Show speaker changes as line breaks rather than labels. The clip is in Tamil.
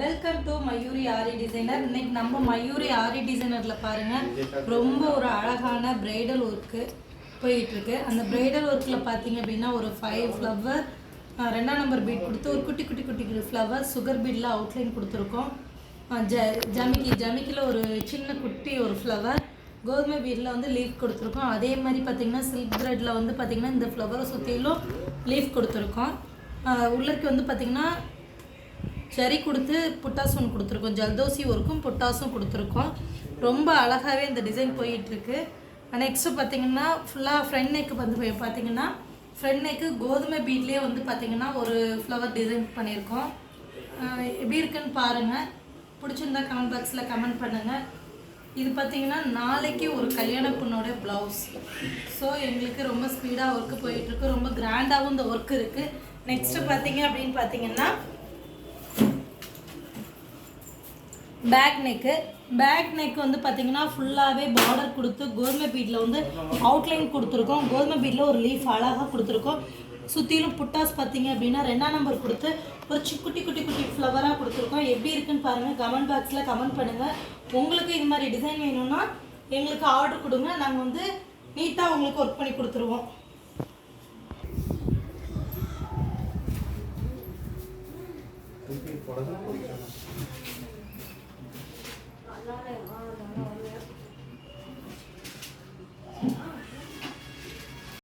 Welcome to Mayuri aari designer. இன்னைக்கு நம்ம மயூரி ஆரி டிசைனரில் பாருங்கள், ரொம்ப ஒரு அழகான பிரைடல் ஒர்க்கு போயிட்டுருக்கு. அந்த பிரைடல் ஒர்க்கில் பார்த்தீங்க அப்படின்னா ஒரு 5 ஃப்ளவர் 2ஆம் நம்பர் பீட் கொடுத்து ஒரு குட்டி குட்டி குட்டி ஃப்ளவர் சுகர் பீடில் அவுட்லைன் கொடுத்துருக்கோம். ஜமிக்கியில் ஒரு சின்ன குட்டி ஒரு ஃப்ளவர் கோதுமை பீடில் வந்து லீஃப் கொடுத்துருக்கோம். அதே மாதிரி பார்த்திங்கன்னா சில்க் த்ரெட்டில் வந்து பார்த்திங்கன்னா இந்த ஃப்ளவரை சுற்றிலும் லீஃப் கொடுத்துருக்கோம். உள்ளக்கு வந்து பார்த்திங்கன்னா சரி கொடுத்து புட்டாஸ் ஒன்று கொடுத்துருக்கோம். ஜல்தோசி ஒர்க்கும் புட்டாஸும் கொடுத்துருக்கோம். ரொம்ப அழகாகவே இந்த டிசைன் போயிட்டுருக்கு. நெக்ஸ்ட்டு பார்த்திங்கன்னா ஃபுல்லாக ஃப்ரண்ட் நெக்கு வந்து பார்த்திங்கன்னா ஃப்ரண்ட் நெக்கு கோதுமை பீட்லேயே வந்து பார்த்திங்கன்னா ஒரு ஃப்ளவர் டிசைன் பண்ணியிருக்கோம். எப்படி இருக்குன்னு பாருங்கள். பிடிச்சிருந்தா கமெண்ட் பாக்ஸில் கமெண்ட் பண்ணுங்கள். இது பார்த்திங்கன்னா நாளைக்கு ஒரு கல்யாண பொண்ணோட ப்ளவுஸ். ஸோ எங்களுக்கு ரொம்ப ஸ்பீடாக ஒர்க்கு போயிட்டுருக்கு. ரொம்ப கிராண்டாகவும் இந்த ஒர்க் இருக்குது. நெக்ஸ்ட்டு பார்த்திங்க அப்படின்னு பார்த்திங்கன்னா பேக் நெக்கு வந்து பார்த்திங்கன்னா ஃபுல்லாகவே பார்டர் கொடுத்து கோதுமை பீட்டில் வந்து அவுட்லைன் கொடுத்துருக்கோம். கோதுமை பீட்டில் ஒரு லீஃப் அழகாக கொடுத்துருக்கோம். சுற்றிலும் புட்டாஸ் பார்த்திங்க அப்படின்னா 2ஆம் நம்பர் கொடுத்து ஒரு குட்டி குட்டி குட்டி ஃப்ளவராக கொடுத்துருக்கோம். எப்படி இருக்குன்னு பாருங்கள். கமெண்ட் பாக்ஸில் கமெண்ட் பண்ணுங்கள். உங்களுக்கு இது மாதிரி டிசைன் வேணும்னா எங்களுக்கு ஆர்டர் கொடுங்க. நாங்கள் வந்து நீட்டாக உங்களுக்கு ஒர்க் பண்ணி கொடுத்துருவோம்.